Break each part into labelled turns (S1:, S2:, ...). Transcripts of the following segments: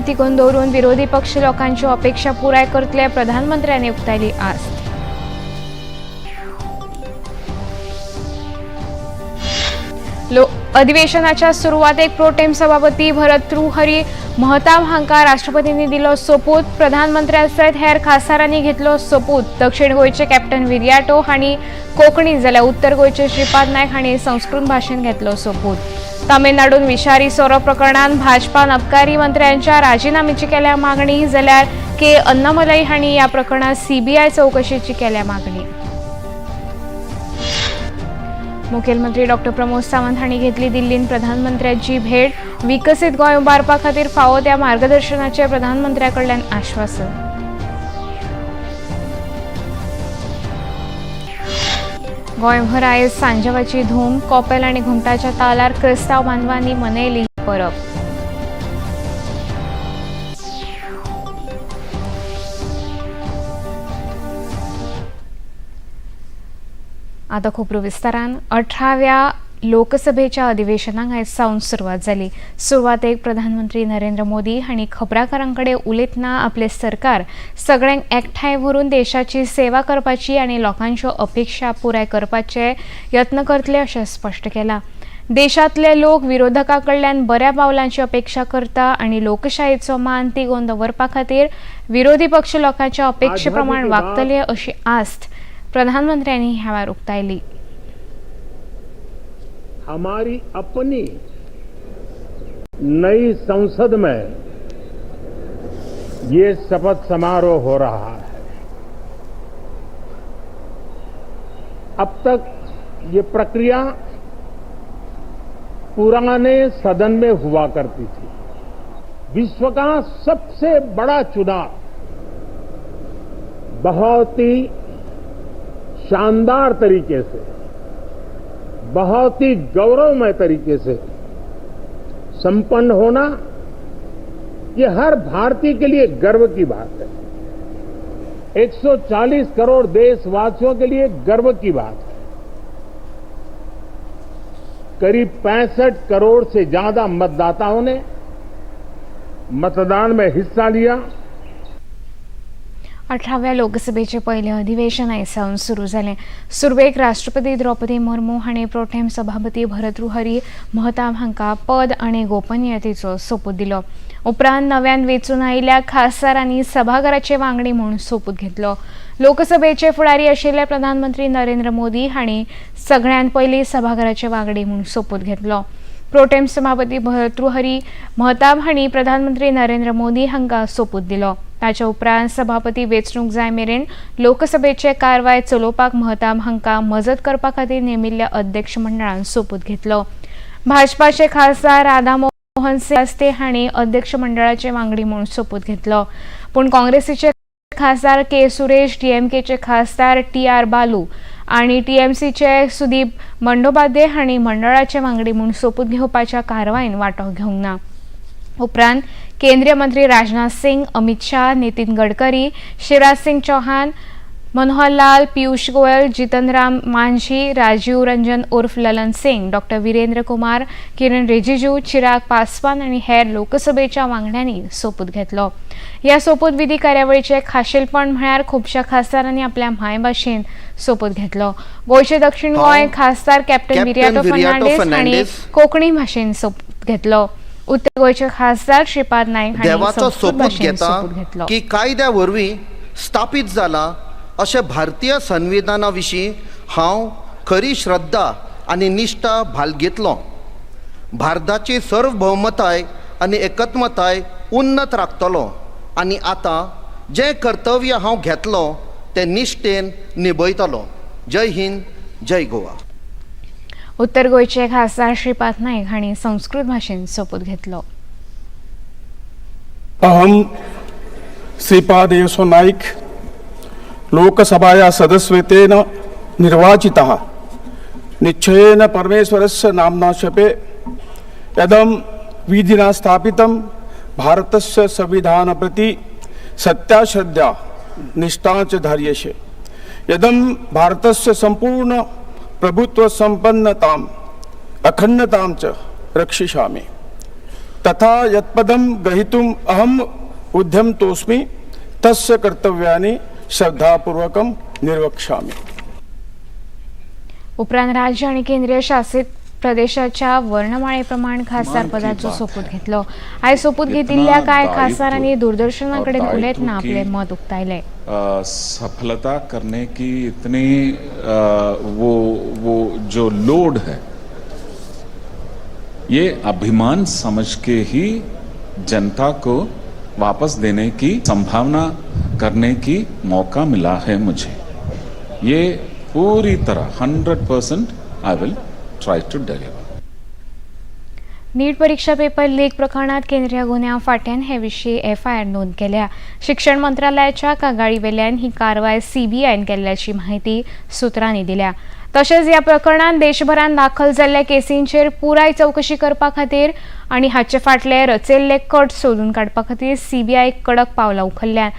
S1: तिगोवन दवरून विरोधी पक्ष लोकांच्यो अपेक्षा पुराय करतले प्रधानमंत्र्यांनी उक्तायली आस्त. अधिवेशनाच्या सुरवातेक प्रोटेम सभापती भर्तृहरी महताब हांका राष्ट्रपतींनी दिलो सोपूत. प्रधानमंत्र्यांसयत हेर खासदारांनी घेतलो सोपूत. दक्षिण गोंयचे कॅप्टन विर्याटो हांणी कोंकणी जाल्यार उत्तर गोंयचे श्रीपाद नायक हांणी संस्कृत भाशेन घेतलो सोपूत. तामिळनाडून विशारी सोरो प्रकरणात भाजपान अबकारी मंत्र्यांच्या राजीनाम्याची केल्या मागणी जाल्यार के अन्नामलाई हांणी ह्या प्रकरणात सीबीआय चौकशीची केल्या मागणी. मुखेलमंत्री डॉक्टर प्रमोद सावंत हांणी घेतली दिल्लीन प्रधानमंत्र्यांची भेट. विकसीत गोंय उबारपा खातीर फावो त्या मार्गदर्शनाचे प्रधानमंत्र्यांकडल्यान आश्वासन. गोंयभर आयज सांजवाची धूम. कॉपेल आनी घुमटाच्या तालार क्रिस्तांव बांदवांनी मनयली परब. आता खूप विस्तारान 18व्या लोकसभेच्या अधिवेशनाक आयज सावन सुरवात जाली. सुरवातेक प्रधानमंत्री नरेंद्र मोदी हांणी खबराकारांकडे उलयतना आपले सरकार सगळ्यांक एकठांय व्हरून देशाची सेवा करपाची आनी लोकांच्यो अपेक्षा पुराय करपाचे यत्न करतले अशें स्पश्ट केलां. देशांतले लोक विरोधकां कडल्यान बऱ्या पावलांची अपेक्षा करता आनी लोकशायेचो मान तिगोवन दवरपा खातीर विरोधी पक्ष लोकांच्या अपेक्षे प्रमाण वागतले अशी आस्त प्रधानमंत्र्यांनी ह्या वेळार उक्तायली.
S2: हमारी अपनी नई संसद में ये शपथ समारोह हो रहा है. अब तक ये प्रक्रिया पुराने सदन में हुआ करती थी. विश्व का सबसे बड़ा चुनाव बहुत ही शानदार तरीके से, बहुत ही गौरवमय तरीके से संपन्न होना ये हर भारतीय के लिए गर्व की बात है. 140 करोड़ देशवासियों के लिए गर्व की बात है. करीब 65 करोड़ से ज्यादा मतदाताओं ने मतदान में हिस्सा लिया.
S1: 18व्या लोकसभेचे पहिले अधिवेशन आयज सावन सुरू जालें. सुरवेक राष्ट्रपती द्रौपदी मुर्मू हांणी प्रोटेम सभापती भर्तृहरी महताब हांका पद आनी गोपनीयतेचो सोपूत दिलो. उपरांत नव्यान वेंचून आयिल्ल्या खासदारांनी सभाघराचे वांगडी म्हूण सोपूत घेतलो. लोकसभेचे फुडारी आशिल्ले प्रधानमंत्री नरेंद्र मोदी हांणी सगळ्यांत पयलीं सभाघराचे वांगडी म्हूण सोपूत घेतलो. प्रोटेम सभापती भर्तृहरी महताब हांणी प्रधानमंत्री नरेंद्र मोदी हांका सोपूत दिलो. ताच्या उपरांत सभापती वेंचणूक जाय मेरेन लोकसभेचे कारवाय चलोवपाक महताब हांका मजत करपा खातीर नेमिल्ल्या अध्यक्ष मंडळान सोपूत घेतलो. भाजपाचे खासदार राधा मोहन सिंह हांणी अध्यक्ष मंडळाचे वांगडी म्हूण सोपूत घेतलो. पूण काँग्रेसीचे खासदार के सुरेश, डीएमकेचे खासदार टी.आर. बालू आनी टीएमसीचे सुदीप बंडोपाध्याय हांणी मंडळाचे वांगडी म्हूण सोपूत घेवपाच्या कारवायेन वांटो घेवंक ना. उपरांत केंद्रीय मंत्री राजनाथ सिंह, अमित शाह, नितीन गडकरी, शिवराज सिंह चौहान, मनोहर लाल, पीयूष गोयल, जितन राम मांझी, राजीव रंजन उर्फ ललन सिंह, डॉ. वीरेंद्र कुमार, किरण रिजिजू, चिराग पासवान आनी हेर लोकसभेच्या वांगड्यांनी सोपूत घेतलो. ह्या सोपूत विधी कार्यावळीचे खाशेलपण म्हळ्यार खुबशा खासदारांनी आपल्या मायभाशेन सोपूत घेतलो. गोंयचे दक्षिण गोंय खासदार कॅप्टन विर्याटो फर्नांडीस हांणी कोंकणी भाशेन सोपूत घेतलो. उत्तर गोंयचे खासदार श्रीपाद नायक हांणी संस्कृत भाशेन सोपूत घेतलो.
S3: की कायद्या वरवीं स्थापीत जाला अशें भारतीय संविधाना विशीं हांव खरी श्रद्धा आनी निश्ठा बाळगितलो. भारताची सार्वभौमताय आनी एकत्मताय उन्नत राखतलो आनी आतां जें कर्तव्य हांव घेतलो तें निश्ठेन निभयतलो. जय हिंद, जय गोवा.
S1: उत्तर गोंयचे खासदार श्रीपाद नायक हांणी संस्कृत भाशेन सोपूत घेतलो.
S4: अहम श्रीपाद येसो नाईक लोकसभाया सदस्यत्वेन निर्वाचितः निश्चयेन परमेश्वरस्य नाम्ना शपे यदं विधिना स्थापितं भारतस्य संविधान प्रति सत्याश्रद्धा निष्ठा च धार्यसे यदं भारतस्य संपूर्ण प्रभुत्व संपन्नताम् अखंडतां च रक्षिष्यामि. तथा यत्पदं ग्रहीतुम् अहम् उद्यमतोऽस्मि तस्य कर्तव्यानि श्रद्धापूर्वकं निर्वक्ष्यामि.
S1: उपरांत राज्य आणि केंद्रीय शासित प्रदेशाच्या वर्णमाळेप्रमाणे खासदार पदाचो सोपूत घेतलो. आयज सोपूत घेतिल्ल्या कांय खासदारांनी दूरदर्शनाकडे उलयतना आपले मत उक्तायले.
S5: सफलता करने की इतनी वो जो लोड है, ये अभिमान समझ के ही जनता को वापस देने की संभावना करने की मौका मिला है मुझे. ये पूरी तरह 100% I will try to deliver.
S1: NEET परीक्षा पेपर लीक प्रकरणात केंद्रीय गुन्ह्या फाट्यान हे विशीं FIR नोंद केल्या. शिक्षण मंत्रालयाच्या कागाळीवेल्यान ही कारवाय CBIन केल्ल्याची माहिती सुत्रांनी दिल्या. तशेंच ह्या प्रकरणात देशभरात दाखल जाल्ल्या केसींचेर पुराय चवकशी करपा खातीर आनी हाचे फाटले रचयल्ले कट सोदून काडपा खातीर CBI कडक पावलां उखल्ल्यात.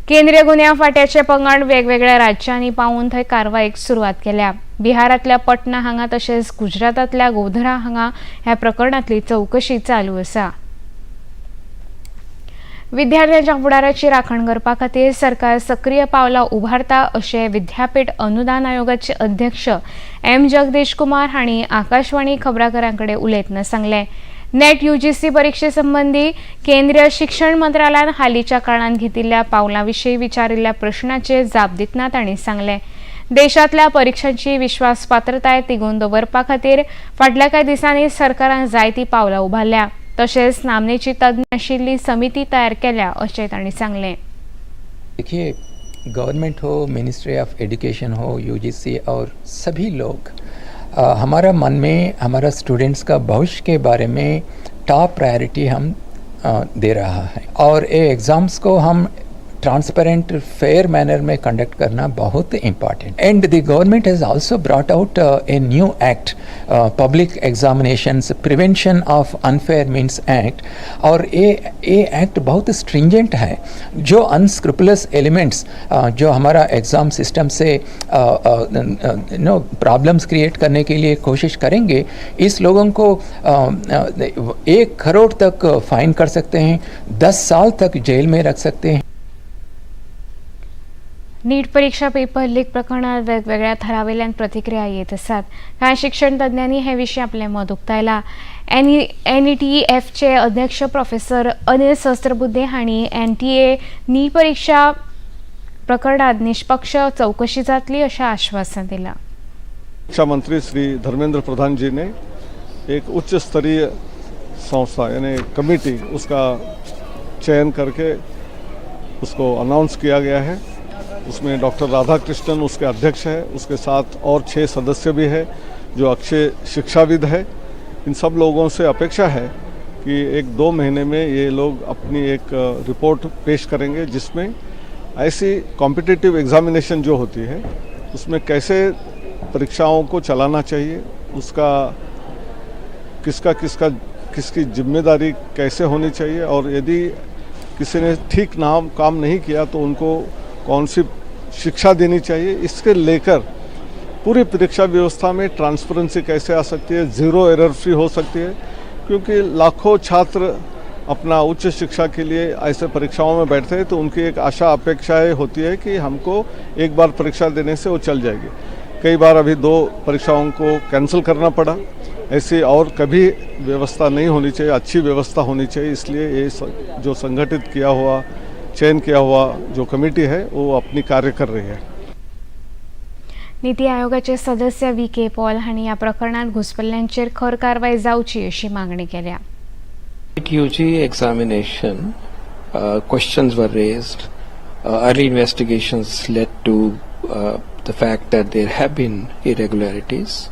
S1: केंद्रीय गुन्ह्या फाट्याचे पंगड वेगवेगळ्या राज्यांनी पावून थंय कारवायेक सुरवात केल्या. बिहारांतल्या पटना हांगा तशेंच गुजरातांतल्या गोधरा हांगा ह्या प्रकरणांतली चवकशी चालू आसा. विद्यार्थ्यांच्या फुडाराची राखण करपा खातीर सरकार सक्रीय पावलां उबारता अशें विद्यापीठ अनुदान आयोगाचे अध्यक्ष M. जगदीश कुमार हांणी आकाशवाणी खबराकारांकडे उलयतना सांगलें. नेट UGC परीक्षे संबंधी केंद्रीय शिक्षण मंत्रालयान हालींच्या काळात घेतिल्ल्या पावलां विशीं विचारिल्ल्या प्रश्नाचे जाप दितना तांणी सांगलें. देशांतल्या परीक्षांची विश्वासपात्रताय तिगोवन दवरपा खातीर फाटल्या कांय दिसांनी सरकारान जायतीं पावलां उबारल्या. तशेंच नामनेची तज्ञ आशिल्ली समिती तयार केल्या अशें तांणी सांगलें.
S6: देखिए, गवर्नमेंट हो, मिनिस्ट्री ऑफ एजुकेशन हो, UGC और सभी लोग हमारा मन में हमारा स्टूडेंट्स का भविष्य के बारे में टॉप प्रायोरिटी हम दे रहा है और ये एग्ज़ाम्स को हम ट्रांसपेरेंट फेयर मैनर में कंडक्ट करना बहुत important. End the government has also brought out a new act, public examinations prevention of unfair means act. और ये एक्ट बहुत स्ट्रिंजेंट है. जो अनस्क्रुपुलस एलिमेंट्स जो हमारा एग्ज़ाम सिस्टम से प्रॉब्लम्स क्रिएट करने के लिए कोशिश करेंगे, इस लोगों को 1 करोड़ तक फाइन कर सकते हैं, 10 साल तक जेल में रख सकते हैं.
S1: नीट परीक्षा पेपर लीक प्रकरणात वेगवेगळ्या थरावेल्यान प्रतिक्रिया येत आसात. कांय शिक्षण तज्ञांनी हे विशीं आपलें मत उक्तायलां. NETFचे अध्यक्ष प्रोफेसर अनिल सहस्त्रबुद्धे हांणी NTA नीट परीक्षा प्रकरणात निष्पक्ष चौकशी जातली अशें आश्वासन दिलां.
S7: शिक्षा मंत्री श्री धर्मेंद्र प्रधान जी ने एक उच्च स्तरीय संस्था यानी कमेटी उसका चयन करके उसको अनाउंस किया गया है. उसमें डॉक्टर राधाकृष्णन उसके अध्यक्ष है, उसके साथ और 6 सदस्य भी है जो अक्षय शिक्षाविद है. इन सब लोगों से अपेक्षा है कि 1-2 महीने में ये लोग अपनी एक रिपोर्ट पेश करेंगे जिसमें ऐसी कॉम्पिटिटिव एग्जामिनेशन जो होती है उसमें कैसे परीक्षाओं को चलाना चाहिए, उसका किसकी जिम्मेदारी कैसे होनी चाहिए और यदि किसी ने ठीक काम नहीं किया तो उनको कौन सी शिक्षा देनी चाहिए, इसके लेकर पूरी परीक्षा व्यवस्था में ट्रांसपेरेंसी कैसे आ सकती है, ज़ीरो एरर फ्री हो सकती है. क्योंकि लाखों छात्र अपना उच्च शिक्षा के लिए ऐसे परीक्षाओं में बैठते हैं तो उनकी एक आशा अपेक्षाएं होती है कि हमको एक बार परीक्षा देने से वो चल जाएगी. कई बार अभी 2 परीक्षाओं को कैंसिल करना पड़ा. ऐसी और कभी व्यवस्था नहीं होनी चाहिए, अच्छी व्यवस्था होनी चाहिए. इसलिए ये जो संगठित किया हुआ चयन किया हुआ जो कमिटी है वो अपनी कार्य कर रही है.
S1: नीती आयोगाचे सदस्य VK पॉल हांणी ह्या प्रकरणात घुसपल्ल्यांचेर खर कारवाय जावची अशी मागणी केल्या.
S8: UG examination questions were raised. Early investigations led to the fact that there have been irregularities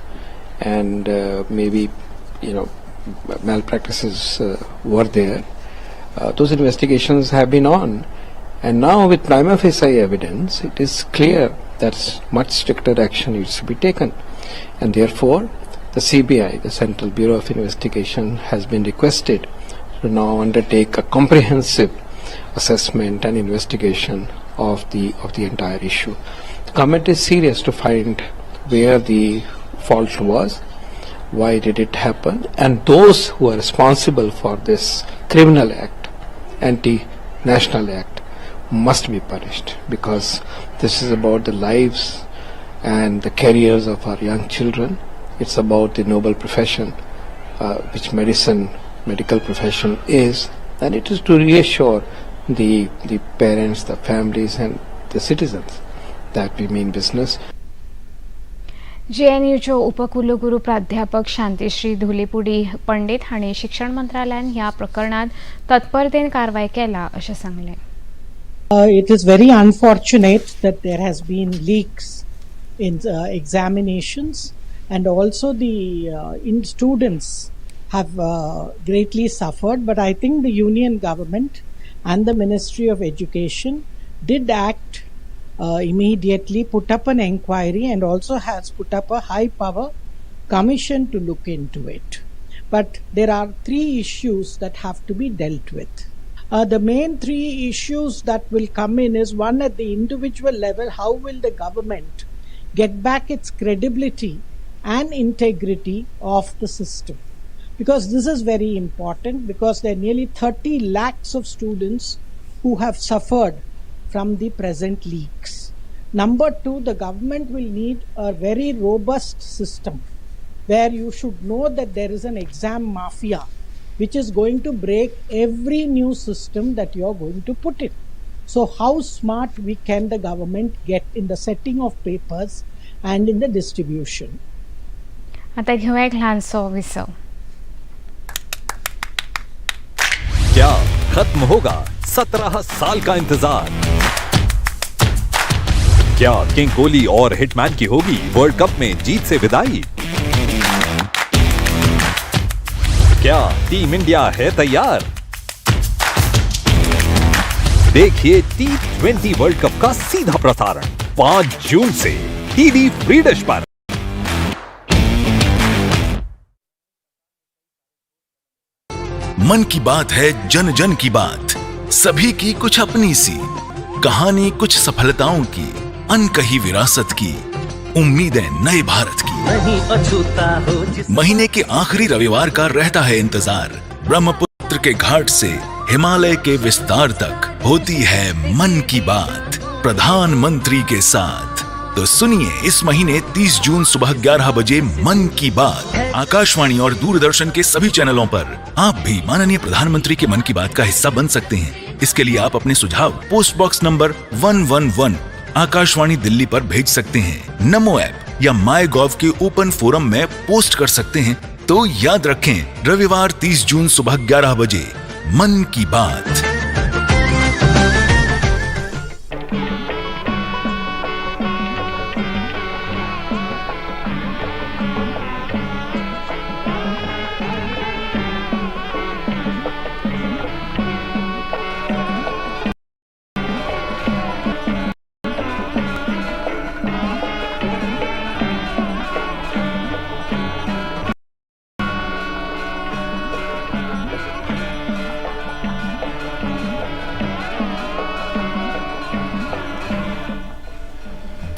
S8: and maybe malpractices were there. Those investigations have been on, and now with prima facie evidence, it is clear that much stricter action needs to be taken, and therefore the CBI, the Central Bureau of Investigation, has been requested to now undertake a comprehensive assessment and investigation of the entire issue. The government is serious to find where the fault was. why did it happen, and those who are responsible for this criminal act, anti-national act, must be punished, because this is about the lives and the careers of our young children. It's about the noble profession which medical profession is, and it is to reassure the parents, the families and the citizens that we mean business.
S1: JNUच्यो उपकुलगुरू प्राध्यापक शांतीश्री धुलेपुडी पंडित हांणी शिक्षण मंत्रालयान ह्या प्रकरणात तत्परतेन कारवाय केला अशें सांगलें.
S9: It is very unfortunate that there has been leaks in examinations, and also the students have greatly suffered. But I think the Union government and the Ministry of Education did act immediately, put up an inquiry, and also has put up a high power commission to look into it. But there are three issues that have to be dealt with. The main three issues that will come in is, one, at the individual level, how will the government get back its credibility and integrity of the system? Because this is very important, because there are nearly 30 lakhs of students who have suffered from the present leaks. Number two, the government will need a very robust system where you should know that there is an exam mafia which is going to break every new system that you are going to put in. So how smart can the government get in the setting of papers and in the distribution?
S1: आता घेऊया एक लहानसो विसव.
S10: क्या खत्म होगा 17 साल का इंतजार? क्या किंग कोहली और हिटमैन की होगी वर्ल्ड कप में जीत से विदाई? क्या टीम इंडिया है तैयार? देखिए T20 वर्ल्ड कप का सीधा प्रसारण 5 जून से टीवी फ्री डिश पर.
S11: मन की बात है, जन जन की बात, सभी की कुछ अपनी सी कहानी, कुछ सफलताओं की, अनकही विरासत की, उम्मीदें नए भारत की. महीने के आखिरी रविवार का रहता है इंतजार. ब्रह्मपुत्र के घाट से हिमालय के विस्तार तक होती है मन की बात प्रधानमंत्री के साथ. तो सुनिए इस महीने 30 जून सुबह 11 बजे मन की बात. आकाशवाणी और दूरदर्शन के सभी चैनलों पर आप भी माननीय प्रधानमंत्री के मन की बात का हिस्सा बन सकते हैं. इसके लिए आप अपने सुझाव post box number 111 Akashvani Delhi पर भेज सकते हैं. नमो ऐप या माई गॉव के ओपन फोरम में पोस्ट कर सकते हैं. तो याद रखें, रविवार 30 जून सुबह 11 बजे मन की बात.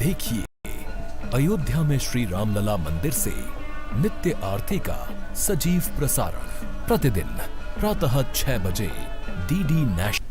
S10: देखिए, अयोध्या में श्री रामलला मंदिर से नित्य आरती का सजीव प्रसारण प्रतिदिन प्रातः 6 बजे डीडी नेशनल.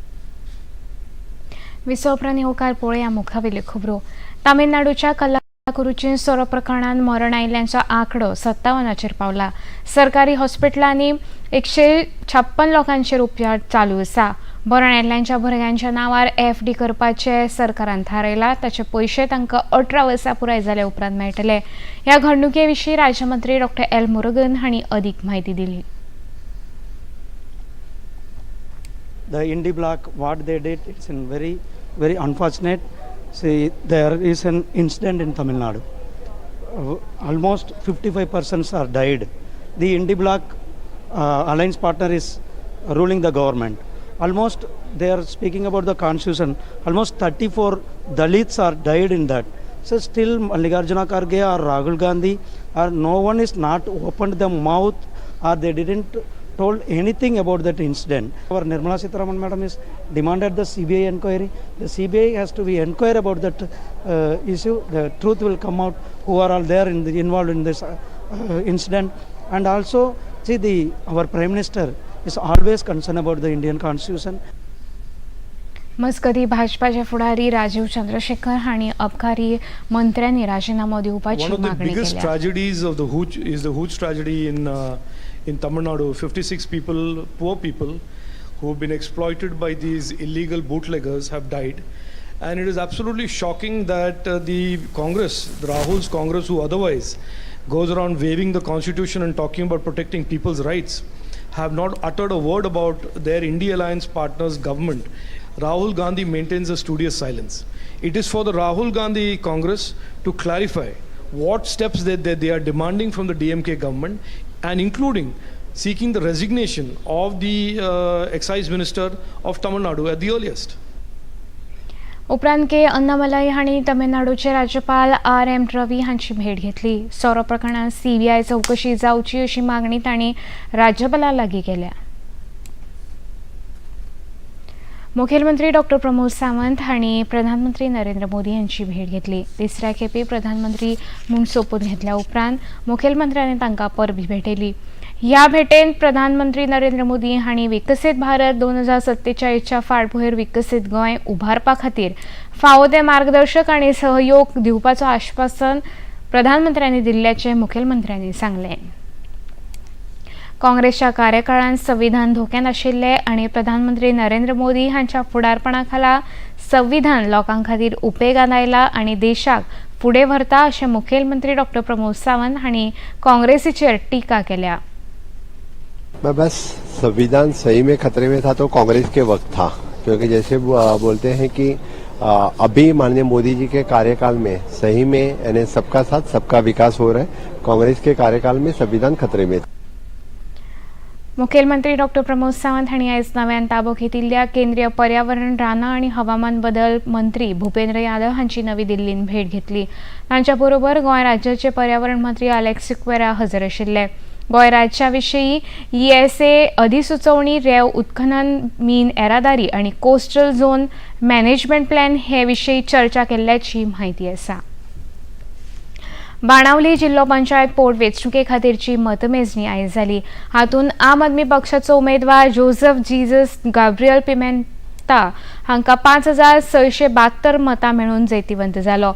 S1: विसव उपरांत होकार पळोवया मुखावेल्यो खबरो. तामिळनाडूच्या कल्लाकुरुची सोरो प्रकरणात मरण आयिल्ल्यांचो आंकडो 57चेर पावला. सरकारी हॉस्पिटलांनी 156 लोकांचेर उपचार चालू आसा. मरण आयिल्ल्यांच्या भुरग्यांच्या नांवार FD करपाचे सरकारान थारायला. ताचे पयशे तांकां 18 वर्सां पुराय जाल्या उपरांत मेळटले. ह्या घडणुके विशीं राज्यमंत्री डॉ. एल मुरुगन हांणी अदीक म्हायती दिली.
S12: The Indy block, what they did, it's very, very unfortunate. See, there is an incident in Tamil Nadu. Almost 55 persons are died. The Indy block alliance partner is ruling the government. Almost they are speaking about the constitution. Almost 34 Dalits are died in that. So still Mallikarjuna Kharge or Rahul Gandhi or no one is not opened the mouth or they didn't told anything about that incident. Our Nirmala Sitharaman madam is demanded the CBI inquiry. The CBI has to be inquire about that issue. The truth will come out who are all there involved in this incident. And also, see, our Prime Minister is always concerned about the Indian Constitution.
S1: मस्कती भाजपाचे फुडारी राजीव चंद्रशेखर हांणी अबकारी मंत्र्यांनी राजीनामो दिवपाची
S13: One of the
S1: मागणी
S13: biggest
S1: केल्या.
S13: tragedies of the Hooch tragedy in Tamil Nadu. 56 people, poor people, who have been exploited by these illegal bootleggers have died. And it is absolutely shocking that the Congress, Rahul's Congress, who otherwise goes around waving the constitution and talking about protecting people's rights, have not uttered a word about their India Alliance partners' government. Rahul Gandhi maintains a studious silence. It is for the Rahul Gandhi Congress to clarify what steps they are demanding from the DMK government, and including seeking the resignation of the excise minister of Tamil Nadu at the earliest.
S1: उपरांत के अन्नामलाई हांणी तमिळनाडूचे राज्यपाल R.M. रवी हांची भेट घेतली. सोरो प्रकरणात CBI चौकशी जावची अशी मागणी तांणी राज्यपाला लागीं केल्या. मुखेलमंत्री डॉक्टर प्रमोद सावंत हांणी प्रधानमंत्री नरेंद्र मोदी यांची भेट घेतली. तिसऱ्या खेपे प्रधानमंत्री म्हूण सोपूत घेतल्या उपरांत मुखेलमंत्र्यांनी तांकां परबी भेटयली. ह्या भेटेंत प्रधानमंत्री नरेंद्र मोदी हांणी विकसीत भारत 2047च्या फाटभुंयेर विकसीत गोंय उभारपा खातीर फावो ते मार्गदर्शक आनी सहयोग दिवपाचो आश्वासन प्रधानमंत्र्यांनी दिल्ल्याचें मुखेलमंत्र्यांनी सांगलें. काँग्रेसच्या कार्यकाळांत संविधान धोक्यात आशिल्ले आनी प्रधानमंत्री नरेंद्र मोदी हांच्या फुडारपणा खाला संविधान लोकां खातीर उपेगात आयला आनी देशाक फुडें व्हरता अशें मुखेलमंत्री डॉक्टर प्रमोद सावंत हांणी काँग्रेसीचेर टिका केल्या.
S14: बस संविधान सही में खतरे में था तो कांग्रेस के वक्त था, क्योंकि जैसे बोलते हैं कि अभी माननीय मोदी जी के कार्यकाल में सही में यानी सबका साथ सबका विकास हो रहा है. कांग्रेस के कार्यकाल में संविधान खतरे में.
S1: मुखेलमंत्री डॉक्टर प्रमोद सावंत हांणी आयज नव्यान ताबो घेतिल्ल्या केंद्रीय पर्यावरण, रानां आनी हवामान बदल मंत्री भुपेंद्र यादव हांची नवी दिल्लींत भेट घेतली. तांच्या बरोबर गोंय राज्याचे पर्यावरण मंत्री अलेक्स सिक्वेरा हजर आशिल्ले. गोंय राज्या विशीं ESA अधिसुचोवणी, रेंव उत्खनन, मीन येरादारी आनी कोस्टल झोन मॅनेजमेंट प्लॅन हे विशीं चर्चा केल्ल्याची म्हायती आसा. बाणावली जिल्लो पंचायत पोटवेंचणुके खातीरची मतमेजणी आयज जाली. हातूंत आम आदमी पक्षाचो उमेदवार जोसेफ जीजस गाब्रियल पिमेंता हांकां 5,672 मतां मेळून जैतिवंत जालो.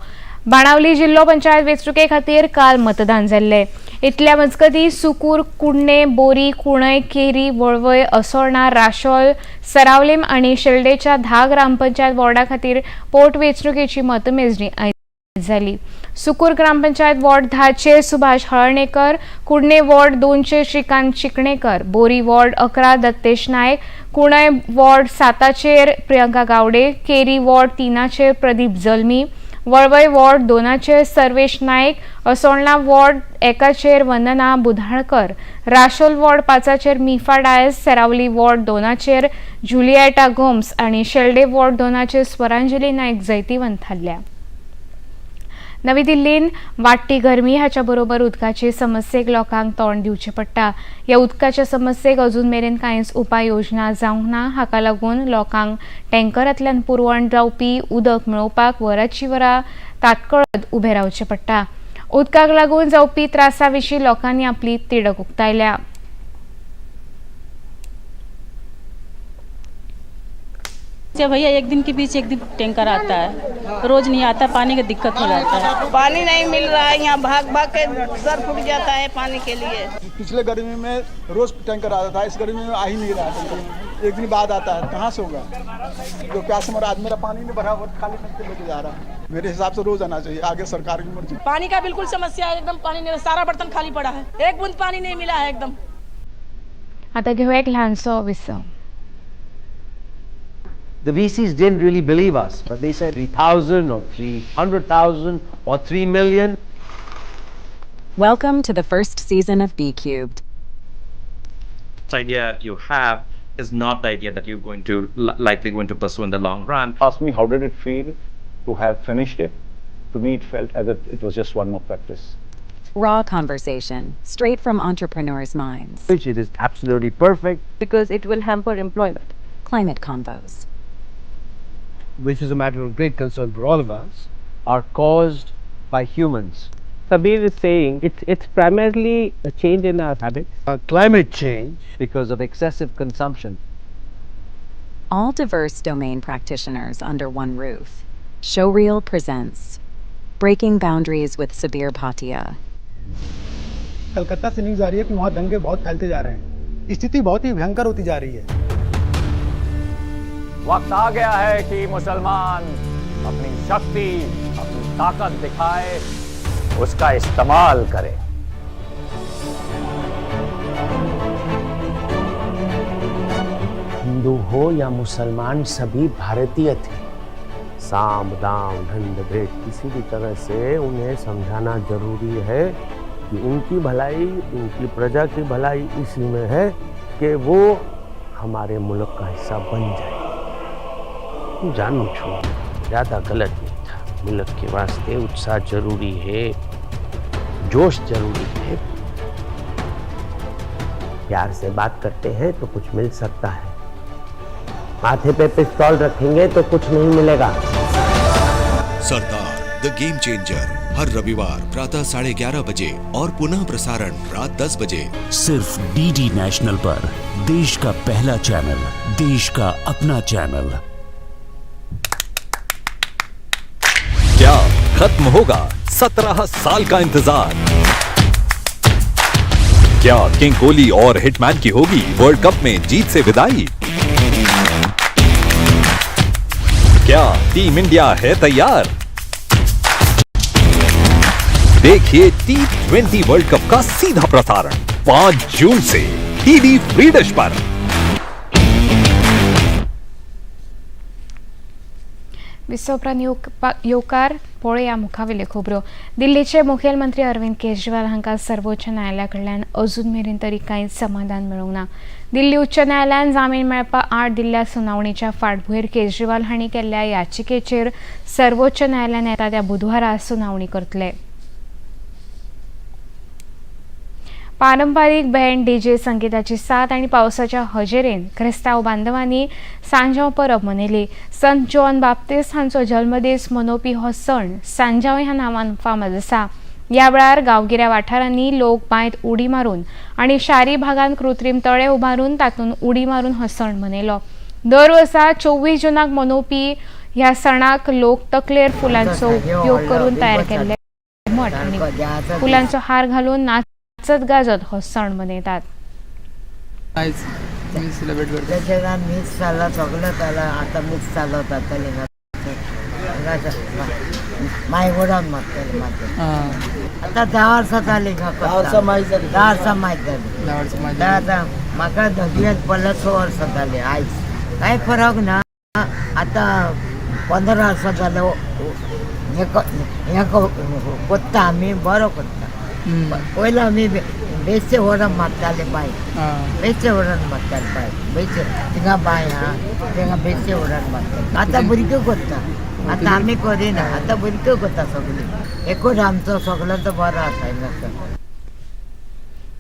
S1: बाणावली जिल्लो पंचायत वेंचणुके खातीर काल मतदान जाल्लें. इतल्या मजगतीं सुकूर, कुडणे, बोरी, कुणय, केरी, वळवय, असोळणा, राशोल, सरावलीम आनी शेल्डेच्या 10 ग्रामपंचायत वॉर्डा खातीर पोटवेंचणुकेची मतमेजणी आयज जाली. Sukur gram panchayat ward 10 Subhash Halarnekar, Kudne ward 2 Shrikant Chikanekar, Bori ward 11 Dattesh Naik, कुणय ward 7 Priyanka Gawade, Keri ward 3 Pradeep Jalmi, Volvoi ward 2 Sarvesh Naik, Assolna ward 1 Vandana Budhalkar, Rachol ward 5 Mifa Dias, Seraulim ward 2 Julieta Gomes आनी शेल्डे वॉर्ड 2 स्वरांजली नायक जैतिवंत थारल्या. नवी दिल्लीन वाडटी गरमी हाच्या बरोबर उदकाचे समस्येक लोकांक तोंड दिवचें पडटा. ह्या उदकाच्या समस्येक अजून मेरेन कांयच उपाय योजना जावंक ना. हाका लागून लोकांक टँकरांतल्यान पुरवण जावपी उदक मेळोवपाक वरांची वरां ताटकळत उबें रावचें पडटा. उदकाक लागून जावपी त्रासा विशीं लोकांनी आपली तिडक उक्तायल्या.
S15: भैया एक दिन के बीच एक दिन टैंकर आता है, रोज नहीं आता, पानी का दिक्कत हो जाता है.
S16: पानी नहीं मिल रहा है, यहाँ भाग भाग के सर फूट जाता है पानी के लिए.
S17: पिछले गर्मी में रोज टैंकर आता था, इस गर्मी में आ ही नहीं रहा है. एक दिन बाद आता है, कहाँ से होगा? जो प्यास मरा आदमी मेरा पानी नहीं भरा और खाली टंकी लेके जा रहा है. मेरे हिसाब से रोज आना चाहिए, आगे सरकार की मर्जी.
S15: पानी का बिल्कुल समस्या है, एकदम पानी नहीं, सारा बर्तन खाली पड़ा है, एक बूंद पानी नहीं मिला है एकदम.
S1: आता घेऊया एक ल्हानसो विसव.
S18: The VCs didn't really believe us, but they said 3,000 or 300,000 or 3 million.
S19: Welcome to the first season of B Cubed.
S20: This idea you have is not the idea that you're going to likely going to pursue in the long run.
S21: Ask me how did it feel to have finished it. To me it felt as if it was just one more practice.
S19: Raw conversation, straight from entrepreneurs' minds.
S18: Which it is absolutely perfect.
S22: Because it will hamper employment.
S19: Climate convos,
S18: which is a matter of great concern for all of us, are caused by humans.
S2: Sabir is saying it's primarily a change in our habits.
S18: Climate change because of excessive consumption.
S19: All diverse domain practitioners under one roof. Showreel presents Breaking Boundaries with Sabir Bhatia.
S3: Calcutta से news आ रही है कि वहाँ दंगे बहुत फैलते जा रहे हैं। स्थिति बहुत ही भयंकर होती जा रही है।
S23: वक्त आ गया है कि मुसलमान अपनी शक्ति, अपनी ताकत दिखाए, उसका इस्तेमाल करे।
S18: हिंदू हो या मुसलमान सभी भारतीय थे। साम दाम दंड भेद किसी भी तरह से उन्हें समझाना जरूरी है कि उनकी भलाई, उनकी प्रजा की भलाई इसी में है कि वो हमारे मुल्क का हिस्सा बन जाए। जानू छो ज़्यादा गलत नहीं था। मुल्क के वास्ते उत्साह जरूरी है, जोश जरूरी है। प्यार से बात करते हैं तो कुछ मिल सकता है, माथे पे पिस्तौल रखेंगे तो कुछ नहीं मिलेगा।
S24: सरदार द गेम चेंजर हर रविवार प्रातः 11:30 बजे और पुनः प्रसारण रात 10 बजे
S25: सिर्फ डीडी नेशनल पर। देश का पहला चैनल, देश का अपना चैनल।
S26: क्या खत्म होगा 17 साल का इंतजार? क्या किंग कोहली और हिटमैन की होगी वर्ल्ड कप में जीत से विदाई? क्या टीम इंडिया है तैयार? देखिए T20 वर्ल्ड कप का सीधा प्रसारण 5 जून से डीडी फ्री डिश पर।
S1: विश्वप्राण येवकार पळया मुखावेले खबरो। दिल्लीचे मुखेलमंत्री अरविंद केजरीवाल हांका सर्वोच्च न्यायालयाकडल्यान अजून मेरेन तरी कांय समाधान मेळूंक ना। दिल्ली उच्च न्यायालयान जामीन मेळपाक 8 दिल्ल्या सुनावणीच्या फाटभुंयेर केजरीवाल हांणी केल्ल्या याचिकेचेर सर्वोच्च न्यायालयान येता त्या बुधवारा सुनावणी करतले। पारंपारीक बँड डीजे संगीताची साथ आणि पावसाच्या हजेरेन क्रिस्तांव बांधवांनी सांजांव परब मनयली। संत जॉन बाप्तिस्ट हांचो जल्मदीस मनोवपी हो सण सांजांव ह्या नांवान फामाद आसा। या वेळार गांवगिऱ्या वाठारांनी लोक बांयत उडी मारून आणि शारी भागांत कृत्रीम तळे उबारून तातूंत उडी मारून हो सण मनयलो। दर वर्सा 24 जूनाक मनोवपी ह्या सणाक लोक तकलेर फुलांचो उपयोग करून तयार केल्ले मठ आणि फुलांचो हार घालून नाचत गाजत हो सण मनयतात।
S27: मिक्स जालां सगळें जालां आतां मिक्स जालो जातलें मायगोडान मारतलें आतां 10 वर्सां जालीं 10 वर्सां मायज जाली आतां म्हाका धगवेक पडले 6 वर्सां जालीं आयज कांय फरक ना। आतां 15 वर्सां जाले हें कोत्ता आमी बरो कोत्ता। पयलीं आमी बेश्टे व्हरून मारताले बाय, बेश्टे व्हरून मारताले बाय, बेश्टे थिंगा बाय आहा थिंगा बेश्टे व्हरून मारताले। आतां भुरगीं कोत्ता, आतां आमी करिना, आतां भुरगीं कोत्ता सगळीं। एकूच आमचो सगळ्यांचो बरो आसा हिंगासर।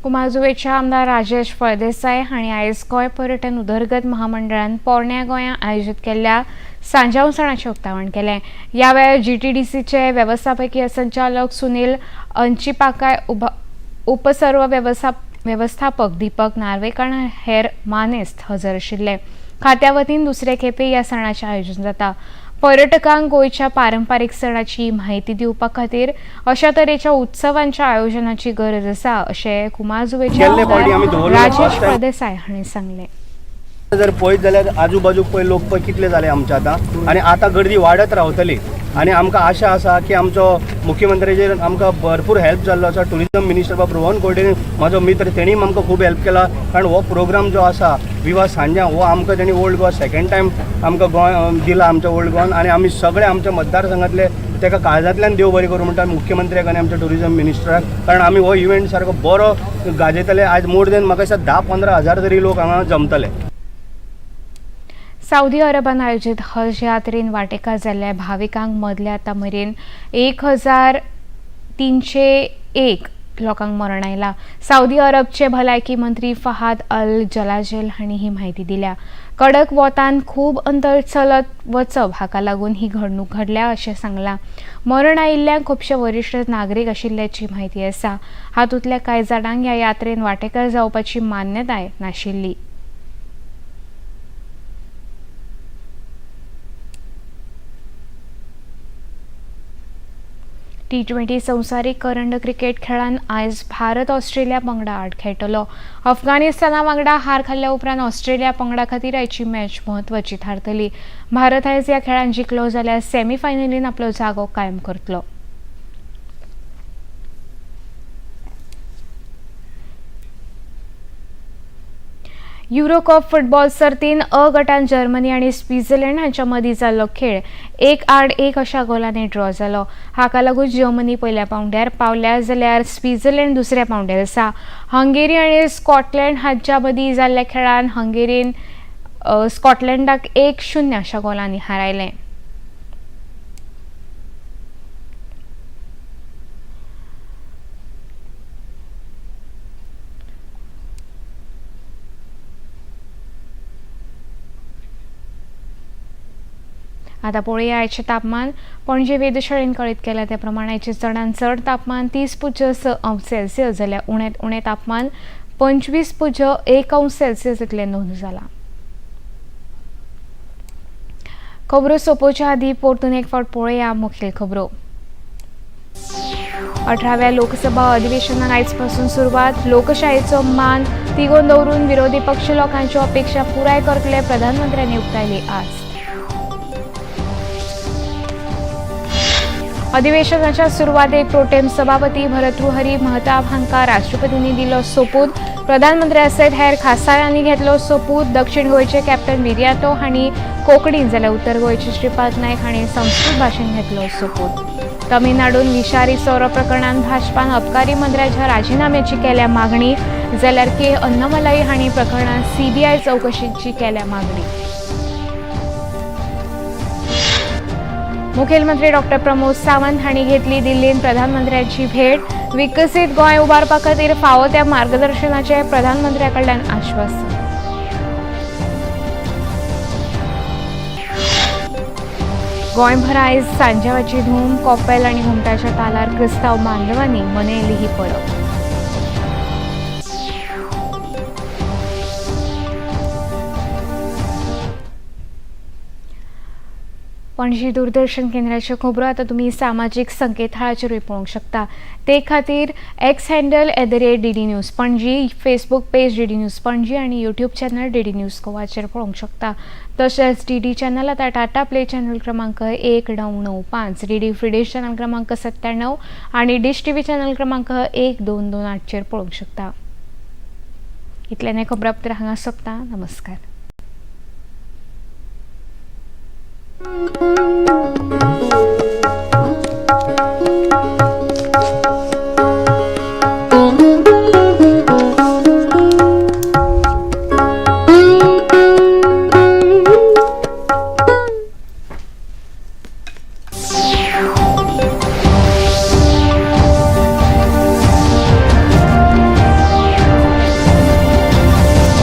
S1: कुमारजुवेचे आमदार राजेश फळदेसाय हांणी आयज गोंय पर्यटन उदरगत महामंडळान पोरण्या गोंयांत आयोजीत केल्ल्या सांजांव सणाचें उक्तावण केलें। ह्या वेळार GTDCचे वेवस्थापकीय संचालक सुनील अंचिपाकाय, उपसर्व वेवस्थापक दीपक नार्वेकर आनी हेर मानेस्त हजर आशिल्ले। खात्या वतीन दुसरे खेपे ह्या सणाचें आयोजन जाता। पर्यटकांक गोंयच्या पारंपारीक सणाची म्हायती दिवपा खातीर अशा तरेच्या उत्सवांच्या आयोजनाची गरज आसा अशें कुमारजुवेचे आमदार राजेश फळदेसाय हांणी सांगलें।
S28: जर पळयत जाल्यार आजू बाजूक पळय लोक पळय कितले जाले आमचे आतां आनी आतां गर्दी वाडत रावतली आनी आमकां आशा आसा की आमचो मुख्यमंत्र्याचेर आमकां भरपूर हेल्प जाल्लो आसा। टुरिजम मिनिस्टर बाब रोहन कोर्डेन म्हाजो मित्र तेणी आमकां खूब हेल्प केला कारण हो प्रोग्राम जो आसा विवा सांजांव हो आमकां तेणी ओल्ड गोवा सेकंड टायम आमकां गोंय दिला आमच्या ओल्ड गोवान आनी आमी सगळे आमच्या मतदारसंघातले तेका काळजांतल्यान देव बरें करूं म्हणटा मुख्यमंत्र्याक आनी आमच्या टुरिजम मिनिस्टराक कारण आमी हो इव्हेंट सारको बरो गाजयतले। आयज मोर देन म्हाका दिसता 10-15 हजार तरी लोक हांगा जमतले।
S1: सौदी अरबान आयोजित हज यात्रेन वांटेकार जाल्ल्या भाविकांक मदले आतां मेरेन 1301 लोकांक मरण आयला। सौदी अरबचे भलायकी मंत्री फहाद अल जलाजेल हांणी ही म्हायती दिल्या। कडक वोतान खूब अंतर चलत वचप हाका लागून ही घडणूक घडल्या अशें सांगलां. मरण आयिल्ल्यांक खुबशे वरिश्ठ नागरीक आशिल्ल्याची म्हायती आसा. हातूंतल्या कांय जाणांक ह्या यात्रेन वांटेकार जावपाची मान्यताय नाशिल्ली. T20 संवसारीक करंड क्रिकेट खेळान आयज भारत ऑस्ट्रेलिया पंगडा आड खेळटलो. अफगाणिस्ताना वांगडा हार खाल्ल्या उपरांत ऑस्ट्रेलिया पंगडा खातीर आयची मॅच म्हत्वाची थारतली. भारत आयज ह्या खेळान जिखलो जाल्यार सेमी फायनलीन आपलो जागो कायम करतलो. युरो कप फुटबॉल सर्तीन अ गटान जर्मनी आनी स्वित्झर्लंड हांच्या मदीं जाल्लो खेळ 1-1 अशा गोलांनी ड्रॉ जालो. हाका लागून जर्मनी पयल्या पावंड्यार पावल्या जाल्यार स्वित्झर्लंड दुसऱ्या पावंड्यार आसा. हंगेरी आनी स्कॉटलंड हांच्या मदीं जाल्ल्या खेळान हंगेरीन स्कॉटलंडाक 1-0 अशा गोलांनी हारयलें. आतां पळोवया आयचें तापमान. पणजे वेधशाळेन कळीत केल्या त्या प्रमाण आयचें चडांत चड तापमान 30.6°C जाल्यार उण्यांत उणें तापमान 25.1°C इतलें नोंद जालां. खबरो सोंपोवच्या आदीं परतून एक फावट पळोवया मुखेल खबरो. 18व्या लोकसभा अधिवेशनाक आयज पासून सुरवात. लोकशायेचो मान तिगोवन दवरून विरोधी पक्ष लोकांच्यो अपेक्षा पुराय करतले प्रधानमंत्र्यांनी उक्तायली आज. अधिवेशनाच्या सुरवातेक प्रोटेम सभापती भरतृहरी महताब हांकां राष्ट्रपतींनी दिलो सोपूत. प्रधानमंत्र्या सयत हेर खासदारांनी घेतलो सोपूत. दक्षिण गोंयचे कॅप्टन विर्यातो हांणी कोंकणीन जाल्यार उत्तर गोंयचे श्रीपाद नायक हांणी संस्कृत भाशेन घेतलो सोपूत. तमिळनाडून विशारी सोरो प्रकरणान भाजपान अबकारी मंत्र्याच्या राजिनाम्याची केल्या मागणी जाल्यार के अन्नमलाई हांणी प्रकरणात CBI चवकशीची केल्या मागणी. मुखेलमंत्री डॉक्टर प्रमोद सावंत हांणी घेतली दिल्लीन प्रधानमंत्र्यांची भेट. विकसीत गोंय उबारपा खातीर फावो त्या मार्गदर्शनाचे प्रधानमंत्र्या कडल्यान आश्वासन. गोंयभर आयज सांजेवाची धूम. कॉपेल आनी घुमटाच्या तालार क्रिस्तांव बांदवांनी मनयली ही परब. पणजी दूरदर्शन केंद्राच्यो खबरो आतां तुमी सामाजीक संकेतथळाचेरूय पळोवंक शकता. ते खातीर X handle @DD news Panaji, Facebook page DD news Panaji आनी यूट्यूब चॅनल DD न्यूज गोवाचेर पळोवंक शकता. तशेंच DD चॅनल आतां टाटा प्ले चॅनल क्रमांक 1995, DD फ्री डिश चॅनल क्रमांक 97 आनी डिश TV चॅनल क्रमांक 1228चेर पळोवंक शकता. इतल्यान खबरापत्र हांगा सोंपता. नमस्कार.